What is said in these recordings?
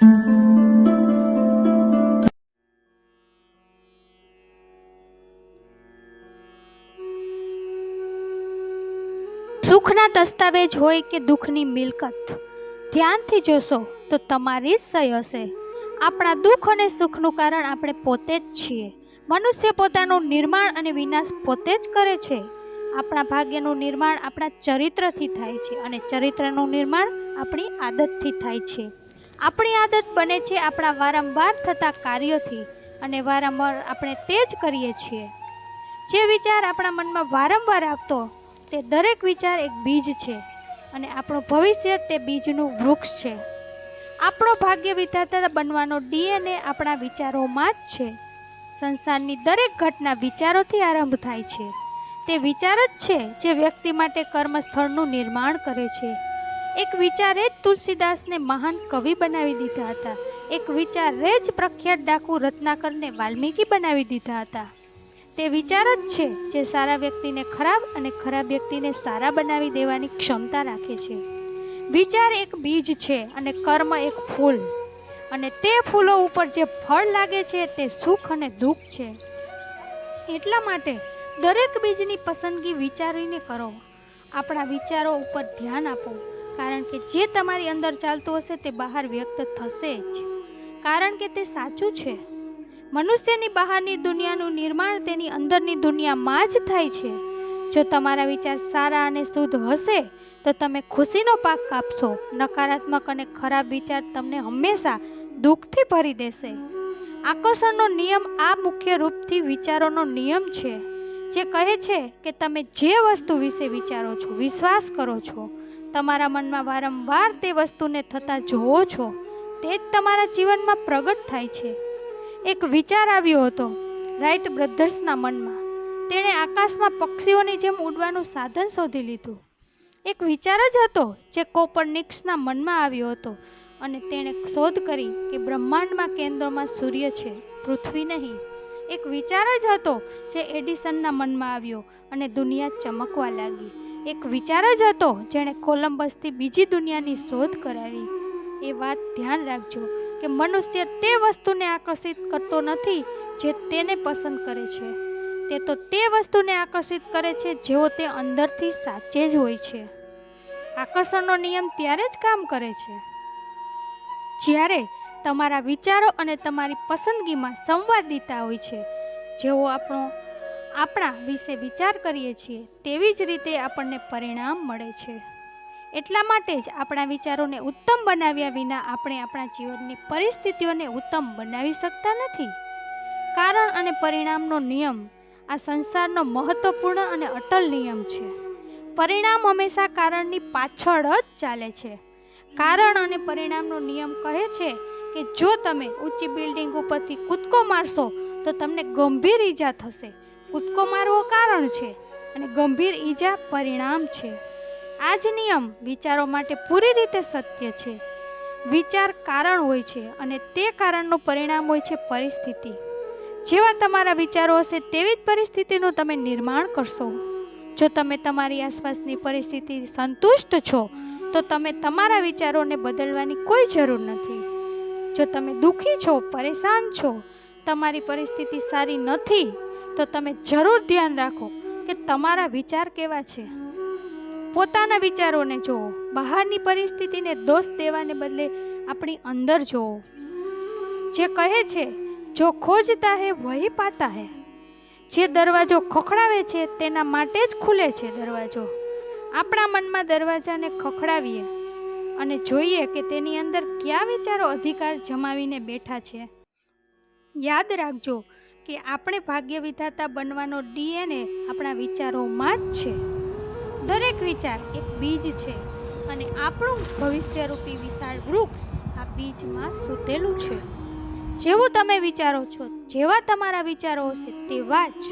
સુખના દસ્તાવેજ હોય કે દુઃખની મિલકત, ધ્યાનથી જોશો તો તમારી જ સહી હશે. આપણા દુઃખ અને સુખનું કારણ આપણે પોતે જ છીએ. મનુષ્ય પોતાનું નિર્માણ અને વિનાશ પોતે જ કરે છે. આપણા ભાગ્યનું નિર્માણ આપણા ચરિત્રથી થાય છે અને ચરિત્રનું નિર્માણ આપણી આદતથી થાય છે. આપણી આદત બને છે આપણા વારંવાર થતા કાર્યોથી અને વારંવાર આપણે તે જ કરીએ છીએ. જે વિચાર આપણા મનમાં વારંવાર આવતો તે દરેક વિચાર એક બીજ છે અને આપણું ભવિષ્ય તે બીજનું વૃક્ષ છે. આપણો ભાગ્ય વિધાતા બનવાનો DNA આપણા વિચારોમાં જ છે. સંસારની દરેક ઘટના વિચારોથી આરંભ થાય છે. તે વિચાર જ છે જે વ્યક્તિ માટે કર્મસ્થળનું નિર્માણ કરે છે. એક વિચારે જ તુલસીદાસને મહાન કવિ બનાવી દીધા હતા. એક વિચારે જ પ્રખ્યાત ડાકુ રત્નાકરને વાલ્મીકી બનાવી દીધા હતા. તે વિચાર જ છે જે સારા વ્યક્તિને ખરાબ અને ખરાબ વ્યક્તિને સારા બનાવી દેવાની ક્ષમતા રાખે છે. વિચાર એક બીજ છે અને કર્મ એક ફૂલ, અને તે ફૂલો ઉપર જે ફળ લાગે છે તે સુખ અને દુઃખ છે. એટલા માટે દરેક બીજની પસંદગી વિચારીને કરો. આપણા વિચારો ઉપર ધ્યાન આપો, કારણ કે જે તમારી અંદર ચાલતું હશે તે બહાર વ્યક્ત થશે જ, કારણ કે તે સાચું છે. મનુષ્યની બહારની દુનિયાનું નિર્માણ તેની અંદરની દુનિયામાં જ થાય છે. જો તમારા વિચાર સારા અને શુદ્ધ હશે તો તમે ખુશીનો પાક કાપશો. નકારાત્મક અને ખરાબ વિચાર તમને હંમેશા દુઃખથી ભરી દેશે. આકર્ષણનો નિયમ આ મુખ્ય રૂપથી વિચારોનો નિયમ છે, જે કહે છે કે તમે જે વસ્તુ વિશે વિચારો છો, વિશ્વાસ કરો છો, તમારા મનમાં વારંવાર તે વસ્તુને થતા જોવો છો, તે જ તમારા જીવનમાં પ્રગટ થાય છે. એક વિચાર આવ્યો હતો રાઈટ બ્રધર્સના મનમાં. તેણે આકાશમાં પક્ષીઓની જેમ ઉડવાનું સાધન શોધી લીધું. એક વિચાર જ હતો જે કોપરનિકસના મનમાં આવ્યો હતો અને તેણે શોધ કરી કે બ્રહ્માંડમાં કેન્દ્રમાં સૂર્ય છે, પૃથ્વી નહીં. એક વિચાર જ હતો જે એડિસનના મનમાં આવ્યો અને દુનિયા ચમકવા લાગી. એક વિચાર જ હતો જેણે કોલંબસથી બીજી દુનિયાની શોધ કરાવી. એ વાત ધ્યાન રાખજો કે મનુષ્ય તે વસ્તુને આકર્ષિત કરતો નથી જે તેને પસંદ કરે છે. તે તો તે વસ્તુને આકર્ષિત કરે છે જેઓ તે અંદરથી સાચે જ હોય છે. આકર્ષણનો નિયમ ત્યારે જ કામ કરે છે જ્યારે તમારા વિચારો અને તમારી પસંદગીમાં સંવાદિતા હોય છે. જેવો આપણા વિશે વિચાર કરીએ છીએ તેવી જ રીતે આપણને પરિણામ મળે છે. એટલા માટે જ આપણા વિચારોને ઉત્તમ બનાવ્યા વિના આપણે આપણા જીવનની પરિસ્થિતિઓને ઉત્તમ બનાવી શકતા નથી. કારણ અને પરિણામનો નિયમ આ સંસારનો મહત્વપૂર્ણ અને અટલ નિયમ છે. પરિણામ હંમેશા કારણની પાછળ જ ચાલે છે. કારણ અને પરિણામનો નિયમ કહે છે કે જો તમે ઊંચી બિલ્ડિંગ ઉપરથી કૂદકો મારશો તો તમને ગંભીર ઈજા થશે. કૂદકો મારવો કારણ છે અને ગંભીર ઈજા પરિણામ છે. આ જ નિયમ વિચારો માટે પૂરી રીતે સત્ય છે. વિચાર કારણ હોય છે અને તે કારણનું પરિણામ હોય છે પરિસ્થિતિ. જેવા તમારા વિચારો હશે તેવી જ પરિસ્થિતિનું તમે નિર્માણ કરશો. જો તમે તમારી આસપાસની પરિસ્થિતિ સંતુષ્ટ છો તો તમે તમારા વિચારોને બદલવાની કોઈ જરૂર નથી. જો તમે દુઃખી છો, પરેશાન છો, તમારી પરિસ્થિતિ સારી નથી, તો તમે જરૂર ધ્યાન રાખો કે તમારા વિચાર કેવા છે. પોતાના વિચારોને જોવો. બહારની પરિસ્થિતિને દોષ દેવાને બદલે આપણી અંદર જોવો. જે કહે છે જો ખોજતા હે વહી પાતા હે. જે દરવાજો ખખડાવે છે તેના માટે જ ખુલે છે દરવાજો. આપણા મનમાં દરવાજાને ખખડાવીએ અને જોઈએ કે તેની અંદર કયા વિચારો અધિકાર જમાવીને બેઠા છે. યાદ રાખજો કે આપણે ભાગ્ય વિધાતા બનવાનો DNA આપણા વિચારોમાં જ છે. દરેક વિચાર એક બીજ છે અને આપણું ભવિષ્યરૂપી વિશાળ વૃક્ષ આ બીજમાં સૂતેલું છે. જેવું તમે વિચારો છો, જેવા તમારા વિચારો હશે તેવા જ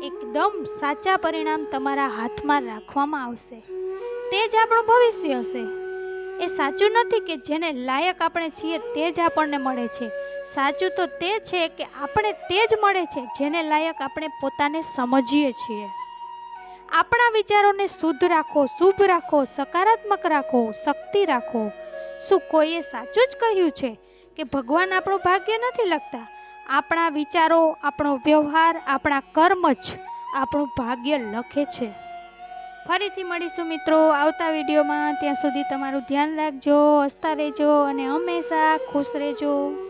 એકદમ સાચા પરિણામ તમારા હાથમાં રાખવામાં આવશે. તે જ આપણું ભવિષ્ય હશે. એ સાચું નથી કે જેને લાયક આપણે છીએ તે જ આપણને મળે છે. સાચું તો તે છે કે આપણે તે જ મળે છે જેને લાયક આપણે પોતાને સમજીએ છીએ. આપણા વિચારોને શુદ્ધ રાખો, શુભ રાખો, સકારાત્મક રાખો, શક્તિ રાખો. શું કોઈએ સાચું જ કહ્યું છે કે ભગવાન આપણું ભાગ્ય નથી લખતા. આપણા વિચારો, આપણો વ્યવહાર, આપણા કર્મ જ આપણું ભાગ્ય લખે છે. ફરીથી મળીશું મિત્રો આવતા વિડીયોમાં. ત્યાં સુધી તમારું ધ્યાન રાખજો, હસતા રહેજો અને હંમેશા ખુશ રહેજો.